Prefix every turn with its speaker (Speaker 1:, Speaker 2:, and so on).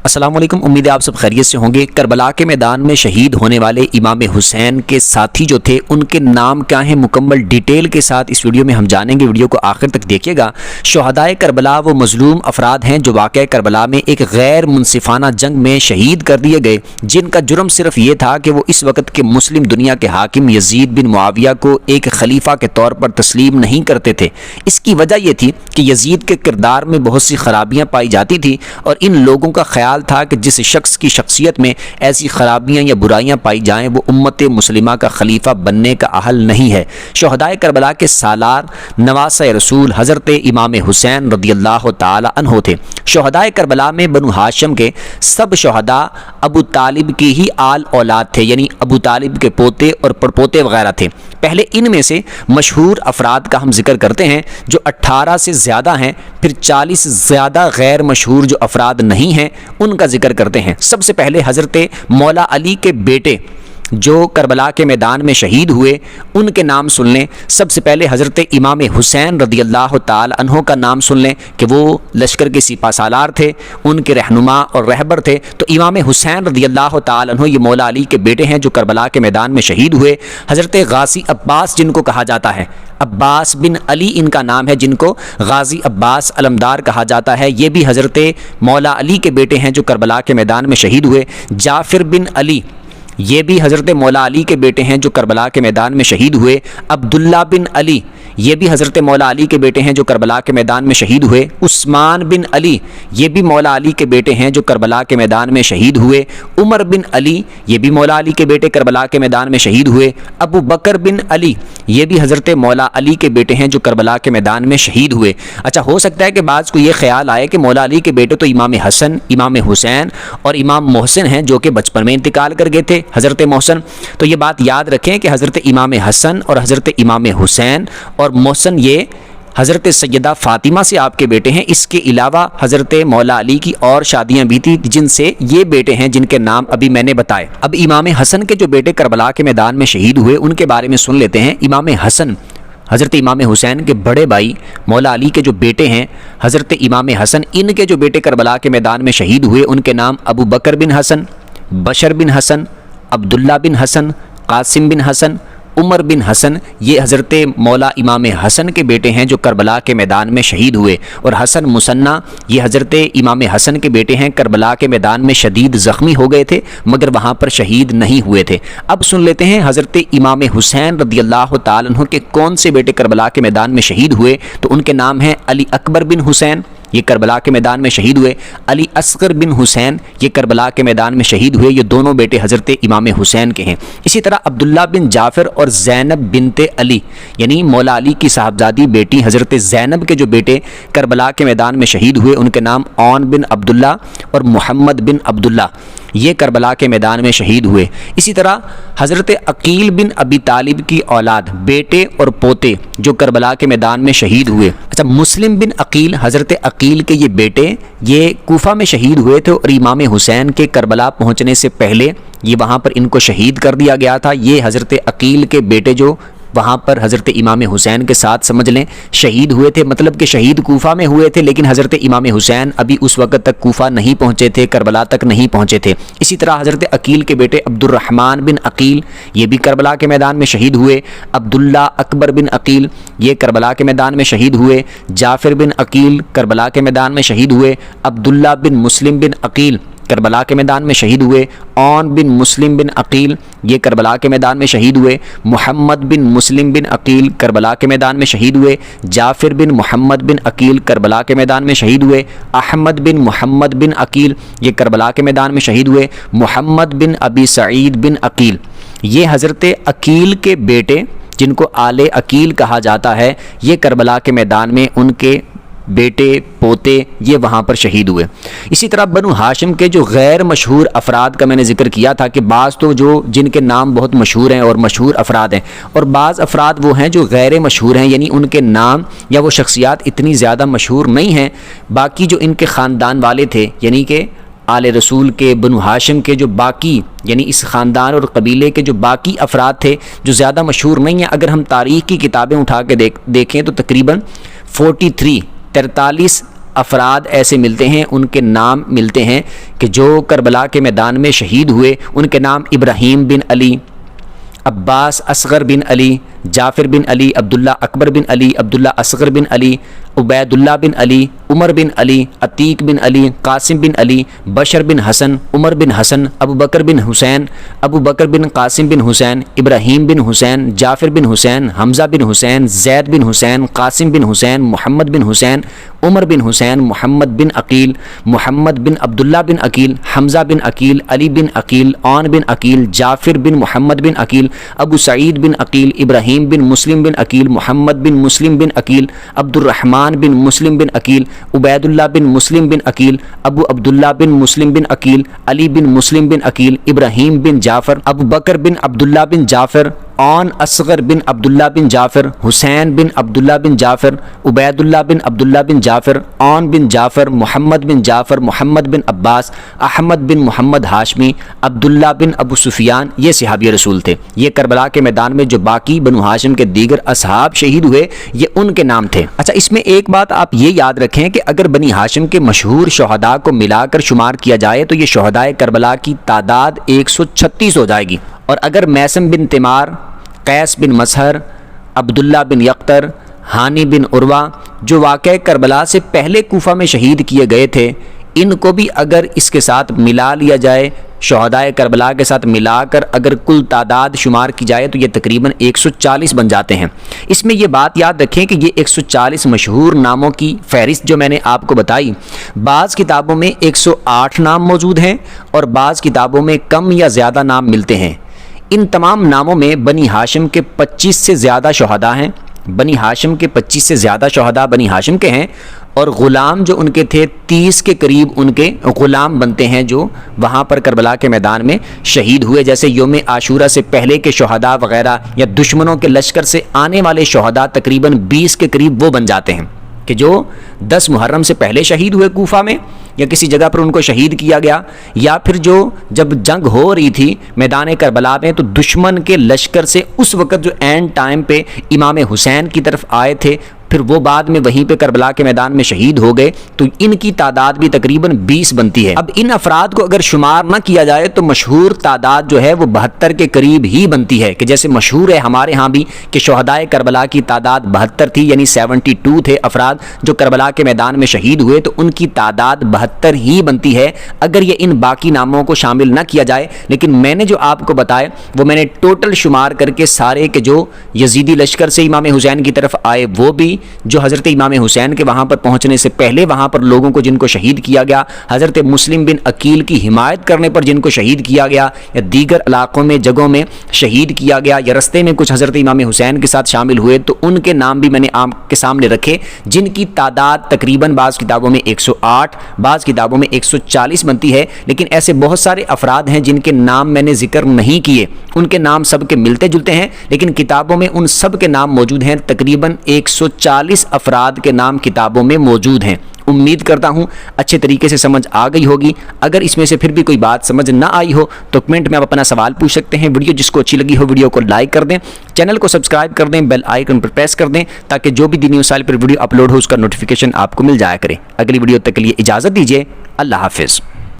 Speaker 1: السلام علیکم، امید ہے آپ سب خیریت سے ہوں گے۔ کربلا کے میدان میں شہید ہونے والے امام حسین کے ساتھی جو تھے ان کے نام کیا ہیں، مکمل ڈیٹیل کے ساتھ اس ویڈیو میں ہم جانیں گے۔ ویڈیو کو آخر تک دیکھیے گا۔ شہدائے کربلا وہ مظلوم افراد ہیں جو واقعہ کربلا میں ایک غیر منصفانہ جنگ میں شہید کر دیے گئے، جن کا جرم صرف یہ تھا کہ وہ اس وقت کے مسلم دنیا کے حاکم یزید بن معاویہ کو ایک خلیفہ کے طور پر تسلیم نہیں کرتے تھے۔ اس کی وجہ یہ تھی کہ یزید کے کردار میں بہت سی خرابیاں پائی جاتی تھی اور ان لوگوں کا خیال تھا کہ جس شخص کی شخصیت میں ایسی خرابیاں یا برائیاں پائی جائیں وہ امت مسلمہ کا خلیفہ بننے کا اہل نہیں ہے۔ شہدائے کربلا کے سالار نواسۂ رسول حضرت امام حسین رضی اللہ تعالی عنہ تھے۔ شہدائے کربلا میں بنو ہاشم کے سب شہداء ابو طالب کی ہی آل اولاد تھے، یعنی ابو طالب کے پوتے اور پڑپوتے وغیرہ تھے۔ پہلے ان میں سے مشہور افراد کا ہم ذکر کرتے ہیں جو 18 سے زیادہ ہیں، پھر 40 سے زیادہ غیر مشہور جو افراد نہیں ہیں ان کا ذکر کرتے ہیں۔ سب سے پہلے حضرت مولا علی کے بیٹے جو کربلا کے میدان میں شہید ہوئے ان کے نام سن لیں۔ سب سے پہلے حضرت امام حسین رضی اللہ تعالی عنہ کا نام سن لیں کہ وہ لشکر کے سپہ سالار تھے، ان کے رہنما اور رہبر تھے۔ تو امام حسین رضی اللہ تعالی عنہ یہ مولا علی کے بیٹے ہیں جو کربلا کے میدان میں شہید ہوئے۔ حضرت غازی عباس جن کو کہا جاتا ہے، عباس بن علی ان کا نام ہے، جن کو غازی عباس علمدار کہا جاتا ہے، یہ بھی حضرت مولا علی کے بیٹے ہیں جو کربلا کے میدان میں شہید ہوئے۔ جعفر بن علی یہ بھی حضرت مولا علی کے بیٹے ہیں جو کربلا کے میدان میں شہید ہوئے۔ عبداللہ بن علی یہ بھی حضرت مولا علی کے بیٹے ہیں جو کربلا کے میدان میں شہید ہوئے۔ عثمان بن علی یہ بھی مولا علی کے بیٹے ہیں جو کربلا کے میدان میں شہید ہوئے۔ عمر بن علی یہ بھی مولا علی کے بیٹے کربلا کے میدان میں شہید ہوئے۔ ابو بکر بن علی یہ بھی حضرت مولا علی کے بیٹے ہیں جو کربلا کے میدان میں شہید ہوئے۔ اچھا، ہو سکتا ہے کہ بعض کو یہ خیال آئے کہ مولا علی کے بیٹے تو امام حسن، امام حسین اور امام محسن ہیں جو کہ بچپن میں انتقال کر گئے تھے، حضرت محسن۔ تو یہ بات یاد رکھیں کہ حضرت امام حسن اور حضرت امام حسین اور محسن یہ حضرت سیدہ فاطمہ سے آپ کے بیٹے ہیں۔ اس کے علاوہ حضرت مولا علی کی اور شادیاں بھی تھیں جن سے یہ بیٹے ہیں جن کے نام ابھی میں نے بتائے۔ اب امام حسن کے جو بیٹے کربلا کے میدان میں شہید ہوئے ان کے بارے میں سن لیتے ہیں۔ امام حسن حضرت امام حسین کے بڑے بھائی مولا علی کے جو بیٹے ہیں حضرت امام حسن، ان کے جو بیٹے کربلا کے میدان میں شہید ہوئے ان کے نام ابو بکر بن حسن، بشر بن حسن، عبداللہ بن حسن، قاسم بن حسن، عمر بن حسن، یہ حضرت مولا امام حسن کے بیٹے ہیں جو کربلا کے میدان میں شہید ہوئے۔ اور حسن مثنی یہ حضرت امام حسن کے بیٹے ہیں، کربلا کے میدان میں شدید زخمی ہو گئے تھے مگر وہاں پر شہید نہیں ہوئے تھے۔ اب سن لیتے ہیں حضرت امام حسین رضی اللہ تعالی عنہ کے کون سے بیٹے کربلا کے میدان میں شہید ہوئے، تو ان کے نام ہیں علی اکبر بن حسین، یہ کربلا کے میدان میں شہید ہوئے۔ علی اصغر بن حسین یہ کربلا کے میدان میں شہید ہوئے، یہ دونوں بیٹے حضرت امام حسین کے ہیں۔ اسی طرح عبداللہ بن جعفر اور زینب بنت علی یعنی مولا علی کی صاحبزادی بیٹی حضرت زینب کے جو بیٹے کربلا کے میدان میں شہید ہوئے ان کے نام عون بن عبداللہ اور محمد بن عبداللہ، یہ کربلا کے میدان میں شہید ہوئے۔ اسی طرح حضرت عقیل بن ابی طالب کی اولاد بیٹے اور پوتے جو کربلا کے میدان میں شہید ہوئے۔ اچھا، مسلم بن عقیل حضرت عقیل کے یہ بیٹے یہ کوفہ میں شہید ہوئے تھے اور امام حسین کے کربلا پہنچنے سے پہلے یہ وہاں پر ان کو شہید کر دیا گیا تھا۔ یہ حضرت عقیل کے بیٹے جو وہاں پر حضرت امام حسین کے ساتھ سمجھ لیں شہید ہوئے تھے، مطلب کہ شہید کوفہ میں ہوئے تھے لیکن حضرت امام حسین ابھی اس وقت تک کوفہ نہیں پہنچے تھے، کربلا تک نہیں پہنچے تھے۔ اسی طرح حضرت عقیل کے بیٹے عبد الرحمن بن عقیل یہ بھی کربلا کے میدان میں شہید ہوئے۔ عبداللہ اکبر بن عقیل یہ کربلا کے میدان میں شہید ہوئے۔ جعفر بن عقیل کربلا کے میدان میں شہید ہوئے۔ عبداللہ بن مسلم بن عقیل کربلا کے میدان میں شہید ہوئے۔ عون بن مسلم بن عقیل یہ کربلا کے میدان میں شہید ہوئے۔ محمد بن مسلم بن عقیل کربلا کے میدان میں شہید ہوئے۔ جعفر بن محمد بن عقیل کربلا کے میدان میں شہید ہوئے۔ احمد بن محمد بن عقیل یہ کربلا کے میدان میں شہید ہوئے۔ محمد بن ابی سعید بن عقیل یہ حضرت عقیل کے بیٹے جن کو آل عقیل کہا جاتا ہے، یہ کربلا کے میدان میں ان کے بیٹے پوتے یہ وہاں پر شہید ہوئے۔ اسی طرح بنو ہاشم کے جو غیر مشہور افراد کا میں نے ذکر کیا تھا کہ بعض تو جو جن کے نام بہت مشہور ہیں اور مشہور افراد ہیں، اور بعض افراد وہ ہیں جو غیر مشہور ہیں، یعنی ان کے نام یا وہ شخصیات اتنی زیادہ مشہور نہیں ہیں۔ باقی جو ان کے خاندان والے تھے یعنی کہ آل رسول کے بنو ہاشم کے جو باقی یعنی اس خاندان اور قبیلے کے جو باقی افراد تھے جو زیادہ مشہور نہیں ہیں، اگر ہم تاریخ کی کتابیں اٹھا کے دیکھیں تو تقریباً 43 افراد ایسے ملتے ہیں، ان کے نام ملتے ہیں کہ جو کربلا کے میدان میں شہید ہوئے. ان کے نام ابراہیم بن علی، عباس اصغر بن علی، جعفر بن علی، عبداللہ اکبر بن علی، عبداللہ اصغر بن علی، عبید اللہ بن علی، عمر بن علی، عتیق بن علی، قاسم بن علی، بشر بن حسن، عمر بن حسن، ابو بکر بن حسین، ابو بکر بن قاسم بن حسین، ابراہیم بن حسین، جعفر بن حسین، حمزہ بن حسین، زید بن حسین، قاسم بن حسین، محمد بن حسین، عمر بن حسین، محمد بن عقیل، محمد بن عبداللہ بن عقیل، حمزہ بن عقیل، علی بن عقیل، عون بن عقیل، جعفر بن محمد بن عقیل، ابو سعید بن عقیل، ابراہیم بن مسلم بن عقیل، محمد بن مسلم بن عقیل، عبد الرحمن بن مسلم بن عقیل، عبید اللہ بن مسلم بن عقیل، ابو عبداللہ بن مسلم بن عقیل، علی بن مسلم بن عقیل، ابراہیم بن جعفر، ابو بکر بن عبداللہ بن جعفر، عون اصغر بن عبداللہ بن جعفر، حسین بن عبداللہ بن جعفر، عبید اللہ بن عبداللہ بن جعفر، عون بن جعفر، محمد بن جعفر، محمد بن عباس، احمد بن محمد ہاشمی، عبداللہ بن ابو سفیان. یہ صحابی رسول تھے. یہ کربلا کے میدان میں جو باقی بنو ہاشم کے دیگر اصحاب شہید ہوئے یہ ان کے نام تھے. اچھا، اس میں ایک بات آپ یہ یاد رکھیں کہ اگر بنی ہاشم کے مشہور شہداء کو ملا کر شمار کیا جائے تو یہ شہداء کربلا کی تعداد 136 ہو جائے گی. اور اگر میثم بن تمار، قیس بن مسہر، عبداللہ بن یقطر، ہانی بن عروہ جو واقعہ کربلا سے پہلے کوفہ میں شہید کیے گئے تھے، ان کو بھی اگر اس کے ساتھ ملا لیا جائے، شہداء کربلا کے ساتھ ملا کر اگر کل تعداد شمار کی جائے تو یہ تقریباً 140 بن جاتے ہیں. اس میں یہ بات یاد رکھیں کہ یہ 140 مشہور ناموں کی فہرست جو میں نے آپ کو بتائی، بعض کتابوں میں 108 نام موجود ہیں اور بعض کتابوں میں کم یا زیادہ نام ملتے ہیں. ان تمام ناموں میں بنی ہاشم کے 25 سے زیادہ شہداء ہیں. بنی ہاشم کے 25 سے زیادہ شہداء بنی ہاشم کے ہیں اور غلام جو ان کے تھے 30 کے قریب ان کے غلام بنتے ہیں جو وہاں پر کربلا کے میدان میں شہید ہوئے. جیسے یوم عاشورہ سے پہلے کے شہداء وغیرہ یا دشمنوں کے لشکر سے آنے والے شہداء تقریباً 20 کے قریب وہ بن جاتے ہیں کہ جو 10 محرم سے پہلے شہید ہوئے کوفہ میں یا کسی جگہ پر ان کو شہید کیا گیا، یا پھر جو جب جنگ ہو رہی تھی میدان کربلا میں تو دشمن کے لشکر سے اس وقت جو اینڈ ٹائم پہ امام حسین کی طرف آئے تھے، پھر وہ بعد میں وہیں پہ کربلا کے میدان میں شہید ہو گئے، تو ان کی تعداد بھی تقریباً 20 بنتی ہے. اب ان افراد کو اگر شمار نہ کیا جائے تو مشہور تعداد جو ہے وہ 72 کے قریب ہی بنتی ہے. کہ جیسے مشہور ہے ہمارے ہاں بھی کہ شہداء کربلا کی تعداد 72 تھی، یعنی 72 تھے افراد جو کربلا کے میدان میں شہید ہوئے، تو ان کی تعداد 72 ہی بنتی ہے اگر یہ ان باقی ناموں کو شامل نہ کیا جائے. لیکن میں نے جو آپ کو بتایا وہ میں نے ٹوٹل شمار کر کے سارے کہ جو یزیدی لشکر سے امام حسین کی طرف آئے وہ بھی، جو حضرت امام حسین کے وہاں پر پہنچنے سے پہلے وہاں پر لوگوں کو جن کو شہید کیا گیا، حضرت مسلم بن عقیل کی حمایت کرنے پر جن کو شہید کیا گیا، یا دیگر علاقوں میں جگہوں میں شہید کیا گیا، یا رستے میں کچھ حضرت امام حسین کے ساتھ شامل ہوئے، تو ان کے نام بھی میں نے آپ کے سامنے رکھے جن کی تعداد تقریباً بعض کتابوں میں 108 بعض کتابوں میں 140 بنتی ہے. لیکن ایسے بہت سارے افراد ہیں جن کے نام میں نے ذکر نہیں کیے، ان کے نام سب کے ملتے جلتے ہیں لیکن کتابوں میں ان سب کے نام موجود ہیں. تقریباً 140 افراد کے نام کتابوں میں موجود ہیں. امید کرتا ہوں اچھے طریقے سے سمجھ آ گئی ہوگی. اگر اس میں سے پھر بھی کوئی بات سمجھ نہ آئی ہو تو کمنٹ میں آپ اپنا سوال پوچھ سکتے ہیں. ویڈیو جس کو اچھی لگی ہو ویڈیو کو لائک کر دیں، چینل کو سبسکرائب کر دیں، بیل آئیکن پر پریس کر دیں تاکہ جو بھی دینی وسائل پر ویڈیو اپلوڈ ہو اس کا نوٹیفیکیشن آپ کو مل جایا کرے. اگلی ویڈیو تک کے لیے اجازت دیجیے. اللہ حافظ.